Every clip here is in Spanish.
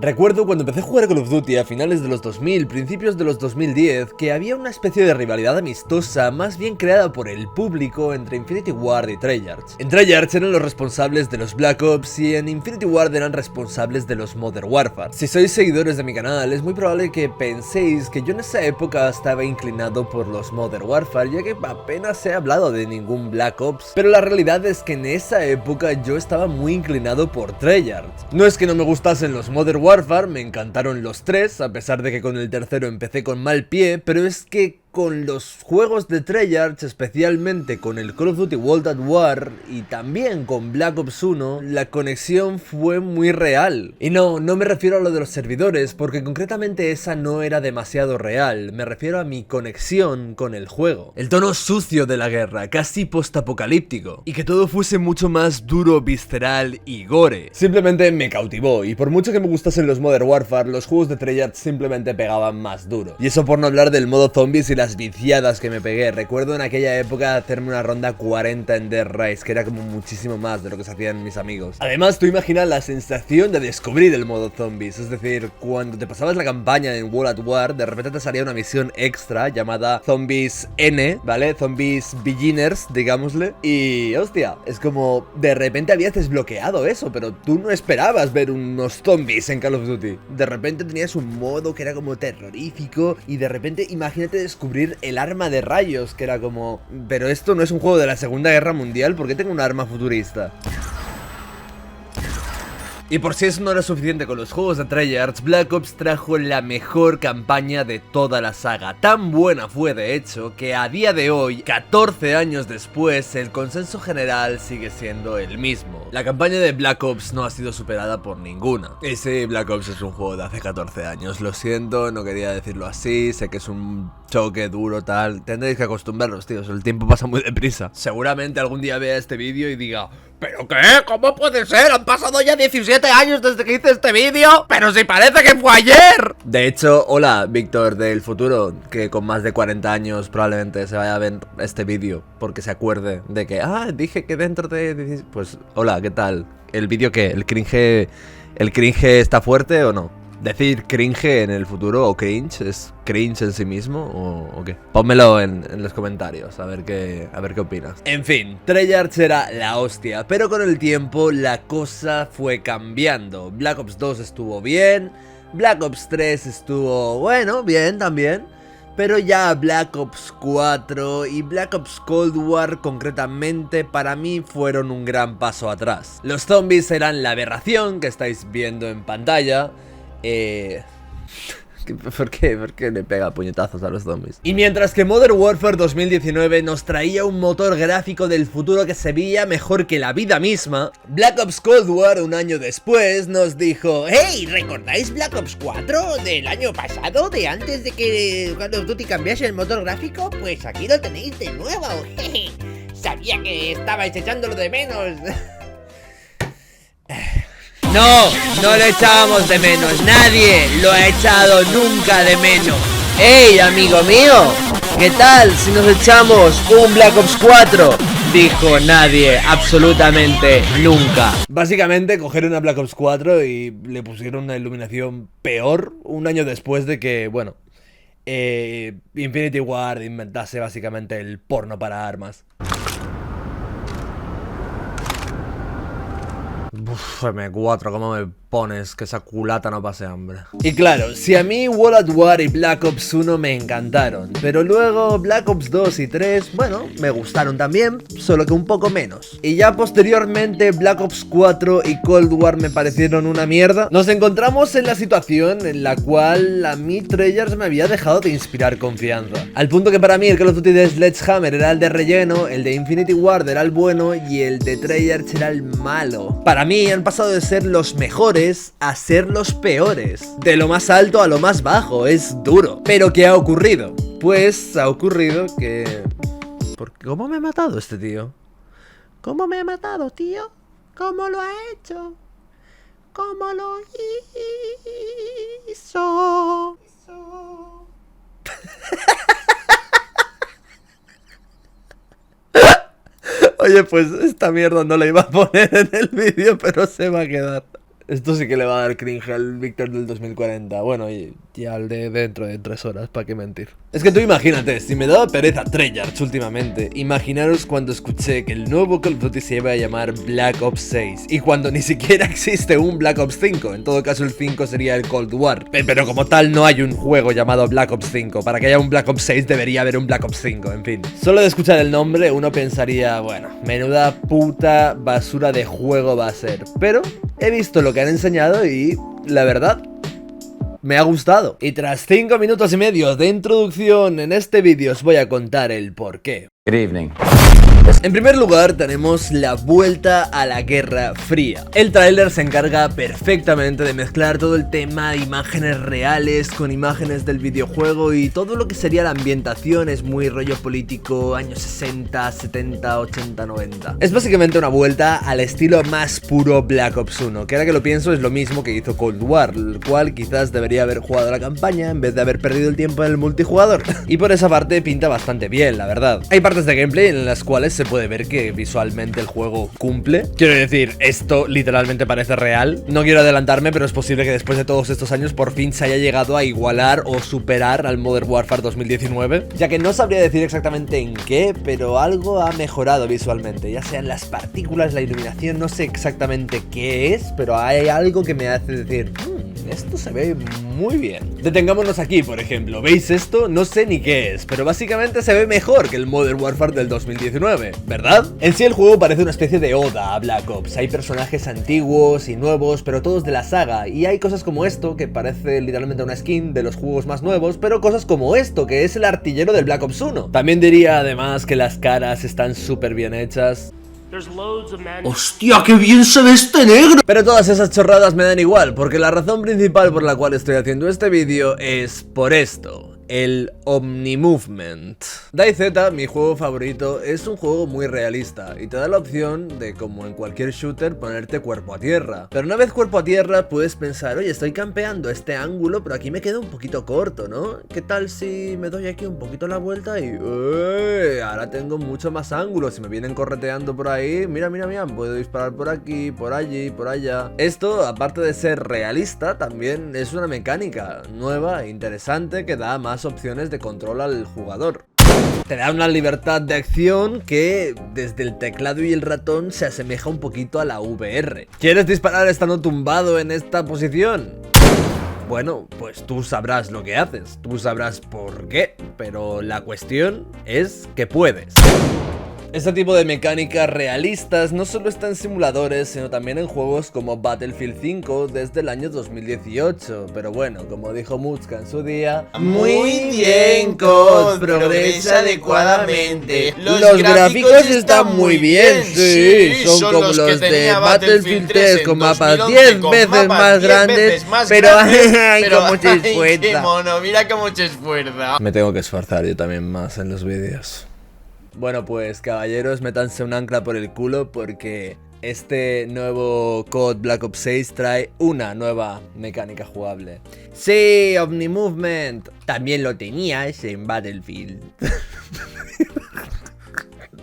Recuerdo cuando empecé a jugar Call of Duty a finales de los 2000, principios de los 2010, que había una especie de rivalidad amistosa más bien creada por el público entre Infinity Ward y Treyarch. En Treyarch eran los responsables de los Black Ops y en Infinity Ward eran responsables de los Modern Warfare. Si sois seguidores de mi canal, es muy probable que penséis que yo en esa época estaba inclinado por los Modern Warfare, ya que apenas he hablado de ningún Black Ops, pero la realidad es que en esa época yo estaba muy inclinado por Treyarch. No es que no me gustasen los Modern Warfare, me encantaron los tres, a pesar de que con el tercero empecé con mal pie, pero es que con los juegos de Treyarch, especialmente con el Call of Duty World at War y también con Black Ops 1, la conexión fue muy real. Y no me refiero a lo de los servidores, porque concretamente esa no era demasiado real, me refiero a mi conexión con el juego. El tono sucio de la guerra, casi postapocalíptico, y que todo fuese mucho más duro, visceral y gore. Simplemente me cautivó, y por mucho que me gustasen los Modern Warfare, los juegos de Treyarch simplemente pegaban más duro. Y eso por no hablar del modo zombies y las viciadas que me pegué. Recuerdo en aquella época hacerme una ronda 40 en Dead Rise, que era como muchísimo más de lo que se hacían mis amigos. Además, tú imaginas la sensación de descubrir el modo zombies, es decir, cuando te pasabas la campaña en World at War, de repente te salía una misión extra llamada Zombies N, ¿vale? Zombies Beginners, digámosle. Y, hostia, es como de repente habías desbloqueado eso, pero tú no esperabas ver unos zombies en Call of Duty. De repente tenías un modo que era como terrorífico y de repente imagínate descubrir el arma de rayos, que era como... Pero esto no es un juego de la Segunda Guerra Mundial, ¿por qué tengo un arma futurista? Y por si eso no era suficiente con los juegos de Treyarch, Black Ops trajo la mejor campaña de toda la saga. Tan buena fue de hecho que a día de hoy, 14 años después, el consenso general sigue siendo el mismo. La campaña de Black Ops no ha sido superada por ninguna. Y sí, Black Ops es un juego de hace 14 años, lo siento, no quería decirlo así, sé que es un choque duro tal, tendréis que acostumbraros, tíos, el tiempo pasa muy deprisa. Seguramente algún día vea este vídeo y diga... ¿Pero qué? ¿Cómo puede ser? Han pasado ya 17 años desde que hice este vídeo. ¡Pero si parece que fue ayer! De hecho, hola, Víctor del futuro, que con más de 40 años probablemente se vaya a ver este vídeo porque se acuerde de que, dije que dentro de... Pues, hola, ¿qué tal? ¿El vídeo qué? ¿El cringe está fuerte o no? ¿Decir cringe en el futuro o cringe es cringe en sí mismo o qué? Pónmelo en los comentarios a ver qué opinas. En fin, Treyarch era la hostia, pero con el tiempo la cosa fue cambiando. Black Ops 2 estuvo bien, Black Ops 3 estuvo, bueno, bien también, pero ya Black Ops 4 y Black Ops Cold War concretamente para mí fueron un gran paso atrás. Los zombies eran la aberración que estáis viendo en pantalla. ¿Por qué le pega puñetazos a los zombies? Y mientras que Modern Warfare 2019 nos traía un motor gráfico del futuro que se veía mejor que la vida misma, Black Ops Cold War un año después nos dijo: ¡Hey! ¿Recordáis Black Ops 4 del año pasado? De antes de que Call of Duty cambiase el motor gráfico. Pues aquí lo tenéis de nuevo. Jeje. Sabía que estabais echándolo de menos. No lo echábamos de menos, nadie lo ha echado nunca de menos. ¡Ey, amigo mío! ¿Qué tal si nos echamos un Black Ops 4? Dijo nadie, absolutamente nunca. Básicamente cogieron a Black Ops 4 y le pusieron una iluminación peor un año después de que, bueno, Infinity Ward inventase básicamente el porno para armas. M4, ¿cómo me pones? Que esa culata no pase hambre. Y claro, si a mí World at War y Black Ops 1 me encantaron, pero luego Black Ops 2 y 3, bueno, me gustaron también, solo que un poco menos. Y ya posteriormente Black Ops 4 y Cold War me parecieron una mierda. Nos encontramos en la situación en la cual a mí Treyarch me había dejado de inspirar confianza. Al punto que para mí el Call of Duty de Sledgehammer era el de relleno, el de Infinity Ward era el bueno y el de Treyarch era el malo. Para mí han pasado de ser los mejores a ser los peores. De lo más alto a lo más bajo, es duro. ¿Pero qué ha ocurrido? Pues ha ocurrido que... ¿Cómo me ha matado este tío? ¿Cómo me ha matado, tío? ¿Cómo lo ha hecho? ¿Cómo lo hizo? Oye, pues esta mierda no la iba a poner en el vídeo, pero se va a quedar. Esto sí que le va a dar cringe al Víctor del 2040. Bueno, y al de dentro de 3 horas, ¿para qué mentir? Es que tú imagínate, si me daba pereza Treyarch últimamente, imaginaros cuando escuché que el nuevo Call of Duty se iba a llamar Black Ops 6 y cuando ni siquiera existe un Black Ops 5, en todo caso el 5 sería el Cold War. Pero como tal no hay un juego llamado Black Ops 5, para que haya un Black Ops 6 debería haber un Black Ops 5, en fin. Solo de escuchar el nombre uno pensaría, bueno, menuda puta basura de juego va a ser, pero he visto lo que han enseñado y la verdad me ha gustado. Y tras 5 minutos y medio de introducción en este vídeo os voy a contar el porqué. Good evening. En primer lugar tenemos la vuelta a la Guerra Fría. El tráiler se encarga perfectamente de mezclar todo el tema de imágenes reales con imágenes del videojuego y todo lo que sería la ambientación es muy rollo político años 60, 70, 80, 90. Es básicamente una vuelta al estilo más puro Black Ops 1, que ahora que lo pienso es lo mismo que hizo Cold War, el cual quizás debería haber jugado la campaña en vez de haber perdido el tiempo en el multijugador. Y por esa parte pinta bastante bien, la verdad. Hay partes de gameplay en las cuales se puede ver que visualmente el juego cumple. Quiero decir, esto literalmente parece real. No quiero adelantarme, pero es posible que después de todos estos años por fin se haya llegado a igualar o superar al Modern Warfare 2019, ya que no sabría decir exactamente en qué, pero algo ha mejorado visualmente, ya sean las partículas, la iluminación, no sé exactamente qué es, pero hay algo que me hace decir, esto se ve muy bien. Detengámonos aquí, por ejemplo. ¿Veis esto? No sé ni qué es, pero básicamente se ve mejor que el Modern Warfare del 2019, ¿verdad? En sí el juego parece una especie de oda a Black Ops. Hay personajes antiguos y nuevos, pero todos de la saga. Y hay cosas como esto, que parece literalmente una skin de los juegos más nuevos, pero cosas como esto, que es el artillero del Black Ops 1. También diría además que las caras están súper bien hechas. ¡Hostia, qué bien se ve este negro! Pero todas esas chorradas me dan igual, porque la razón principal por la cual estoy haciendo este vídeo es por esto. El Omni-Movement. DayZ, mi juego favorito, es un juego muy realista y te da la opción de, como en cualquier shooter, ponerte cuerpo a tierra. Pero una vez cuerpo a tierra puedes pensar, oye, estoy campeando este ángulo, pero aquí me queda un poquito corto, ¿no? ¿Qué tal si me doy aquí un poquito la vuelta y... ahora tengo mucho más ángulo, si me vienen correteando por ahí, mira, puedo disparar por aquí, por allí, por allá. Esto, aparte de ser realista, también es una mecánica nueva e interesante que da más opciones de control al jugador. Te da una libertad de acción que desde el teclado y el ratón se asemeja un poquito a la VR. ¿Quieres disparar estando tumbado en esta posición? Bueno, pues tú sabrás lo que haces, tú sabrás por qué, pero la cuestión es que puedes. Este tipo de mecánicas realistas no solo está en simuladores, sino también en juegos como Battlefield 5 desde el año 2018. Pero bueno, como dijo Mutzka en su día, Muy bien, COD, progresa adecuadamente. Los gráficos están muy bien, sí, son como los de Battlefield 3 con mapas 10 veces más grandes, pero hay como se esfuerza. ¡Qué mono! Mira cómo se esfuerza. Me tengo que esforzar yo también más en los vídeos. Bueno pues caballeros, métanse un ancla por el culo porque este nuevo COD Black Ops 6 trae una nueva mecánica jugable. Sí, Omni-Movement. También lo tenías en Battlefield.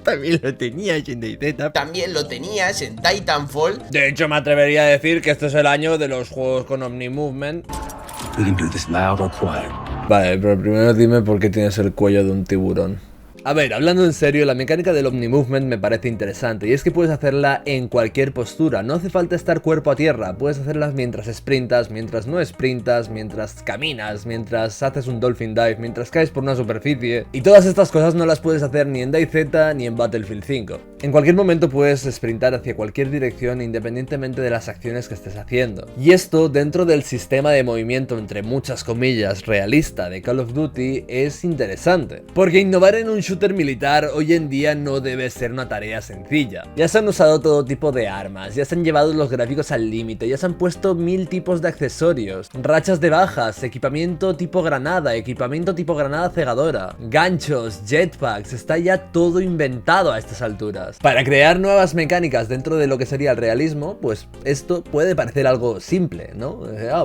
También lo tenías en DayZ. También lo tenías en Titanfall. De hecho me atrevería a decir que este es el año de los juegos con Omni-Movement. Vale, pero primero dime por qué tienes el cuello de un tiburón. A ver, hablando en serio, la mecánica del Omni-Movement me parece interesante y es que puedes hacerla en cualquier postura, no hace falta estar cuerpo a tierra, puedes hacerlas mientras sprintas, mientras no sprintas, mientras caminas, mientras haces un Dolphin Dive, mientras caes por una superficie y todas estas cosas no las puedes hacer ni en DayZ ni en Battlefield 5. En cualquier momento puedes sprintar hacia cualquier dirección independientemente de las acciones que estés haciendo. Y esto dentro del sistema de movimiento entre muchas comillas realista de Call of Duty es interesante, porque innovar en un shooter militar hoy en día no debe ser una tarea sencilla. Ya se han usado todo tipo de armas, ya se han llevado los gráficos al límite, ya se han puesto 1000 tipos de accesorios, rachas de bajas, equipamiento tipo granada cegadora, ganchos, jetpacks, está ya todo inventado a estas alturas. Para crear nuevas mecánicas dentro de lo que sería el realismo, pues esto puede parecer algo simple, ¿no?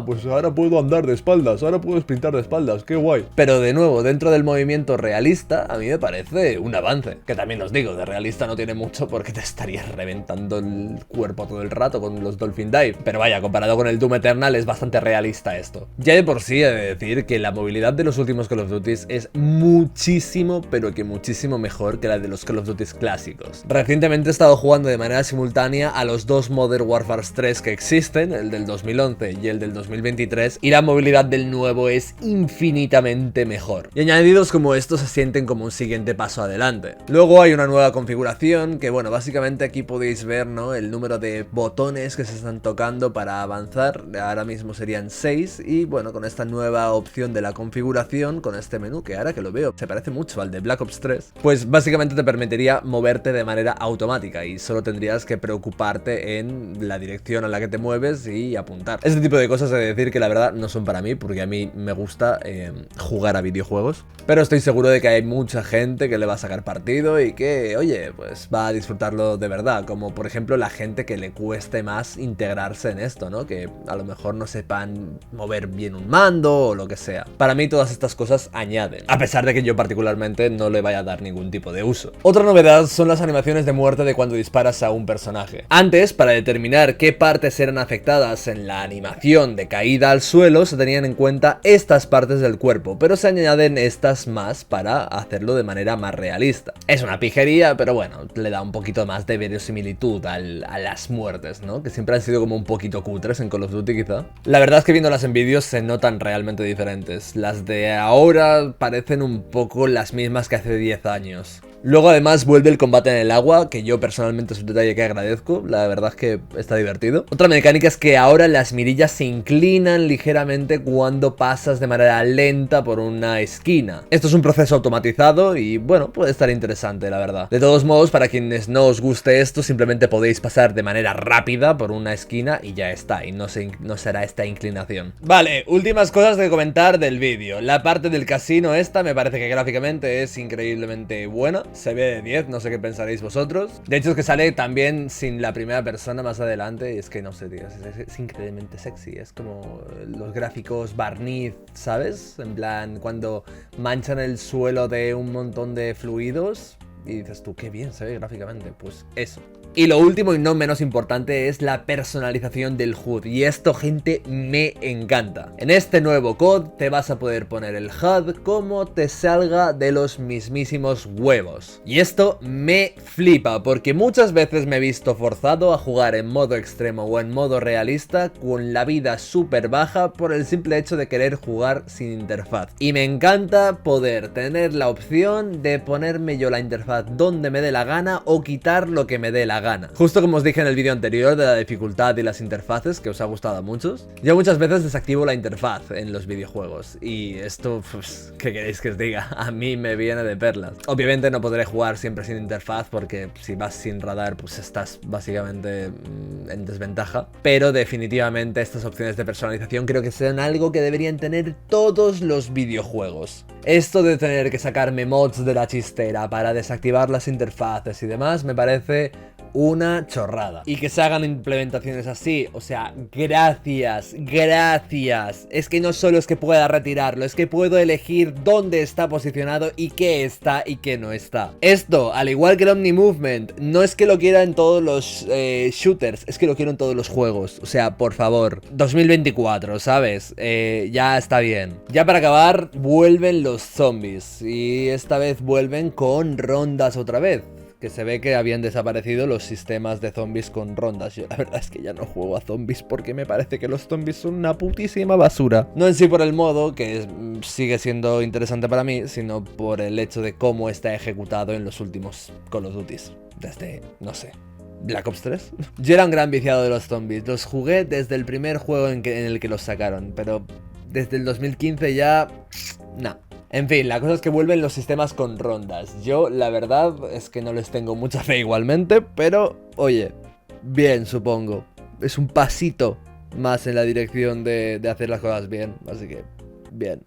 Pues ahora puedo andar de espaldas, ahora puedo sprintar de espaldas, qué guay. Pero de nuevo, dentro del movimiento realista, a mí me parece parece un avance. Que también os digo, de realista no tiene mucho porque te estarías reventando el cuerpo todo el rato con los Dolphin Dive. Pero vaya, comparado con el Doom Eternal es bastante realista esto. Ya de por sí he de decir que la movilidad de los últimos Call of Duty es muchísimo, pero que muchísimo mejor que la de los Call of Duty clásicos. Recientemente he estado jugando de manera simultánea a los dos Modern Warfare 3 que existen, el del 2011 y el del 2023, y la movilidad del nuevo es infinitamente mejor. Y añadidos como estos se sienten como un siguiente paso adelante. Luego hay una nueva configuración que, bueno, básicamente aquí podéis ver, ¿no?, el número de botones que se están tocando para avanzar. Ahora mismo serían 6 y, bueno, con esta nueva opción de la configuración, con este menú que ahora que lo veo se parece mucho al de Black Ops 3, pues básicamente te permitiría moverte de manera automática y solo tendrías que preocuparte en la dirección a la que te mueves y apuntar. Este tipo de cosas he de decir que la verdad no son para mí, porque a mí me gusta jugar a videojuegos, pero estoy seguro de que hay mucha gente que le va a sacar partido y que, oye, pues va a disfrutarlo de verdad, como por ejemplo la gente que le cueste más integrarse en esto, ¿no? Que a lo mejor no sepan mover bien un mando o lo que sea. Para mí todas estas cosas añaden, a pesar de que yo particularmente no le vaya a dar ningún tipo de uso. Otra novedad son las animaciones de muerte de cuando disparas a un personaje. Antes, para determinar qué partes eran afectadas en la animación de caída al suelo, se tenían en cuenta estas partes del cuerpo, pero se añaden estas más para hacerlo de manera más realista. Es una pijería, pero bueno, le da un poquito más de verosimilitud a las muertes, ¿no? Que siempre han sido como un poquito cutres en Call of Duty quizá. La verdad es que viéndolas en vídeos se notan realmente diferentes. Las de ahora parecen un poco las mismas que hace 10 años. Luego además vuelve el combate en el agua, que yo personalmente es un detalle que agradezco, la verdad es que está divertido. Otra mecánica es que ahora las mirillas se inclinan ligeramente cuando pasas de manera lenta por una esquina. Esto es un proceso automatizado y bueno, puede estar interesante la verdad. De todos modos, para quienes no os guste esto, simplemente podéis pasar de manera rápida por una esquina y ya está, y no será esta inclinación. Vale, últimas cosas de comentar del vídeo. La parte del casino esta me parece que gráficamente es increíblemente buena. Se ve de 10, no sé qué pensaréis vosotros. De hecho es que sale también sin la primera persona más adelante y es que no sé, tío, es increíblemente sexy. Es como los gráficos barniz, ¿sabes? En plan, cuando manchan el suelo de un montón de fluidos y dices tú, qué bien se ve gráficamente, pues eso. Y lo último y no menos importante es la personalización del HUD, y esto, gente, me encanta. En este nuevo COD te vas a poder poner el HUD como te salga de los mismísimos huevos. Y esto me flipa, porque muchas veces me he visto forzado a jugar en modo extremo o en modo realista con la vida súper baja por el simple hecho de querer jugar sin interfaz. Y me encanta poder tener la opción de ponerme yo la interfaz donde me dé la gana o quitar lo que me dé la gana. Justo como os dije en el vídeo anterior de la dificultad y las interfaces, que os ha gustado a muchos, yo muchas veces desactivo la interfaz en los videojuegos y esto, pues, ¿qué queréis que os diga? A mí me viene de perlas. Obviamente no podré jugar siempre sin interfaz porque si vas sin radar pues estás básicamente en desventaja, pero definitivamente estas opciones de personalización creo que son algo que deberían tener todos los videojuegos. Esto de tener que sacarme mods de la chistera para desactivar las interfaces y demás me parece una chorrada. Y que se hagan implementaciones así, o sea, gracias. Es que no solo es que pueda retirarlo, es que puedo elegir dónde está posicionado y qué está y qué no está. Esto, al igual que el Omni Movement, no es que lo quiera en todos los shooters, es que lo quiero en todos los juegos. O sea, por favor, 2024, ¿sabes? Ya está bien. Ya para acabar, vuelven los zombies y esta vez vuelven con rondas otra vez. Que se ve que habían desaparecido los sistemas de zombies con rondas. Yo la verdad es que ya no juego a zombies porque me parece que los zombies son una putísima basura. No en sí por el modo, que sigue siendo interesante para mí, sino por el hecho de cómo está ejecutado en los últimos Call of Duty. Desde, no sé, Black Ops 3. Yo era un gran viciado de los zombies. Los jugué desde el primer juego en el que los sacaron, pero desde el 2015 ya... no. En fin, la cosa es que vuelven los sistemas con rondas. Yo, la verdad, es que no les tengo mucha fe igualmente, pero, oye, bien, supongo. Es un pasito más en la dirección de hacer las cosas bien, así que, bien.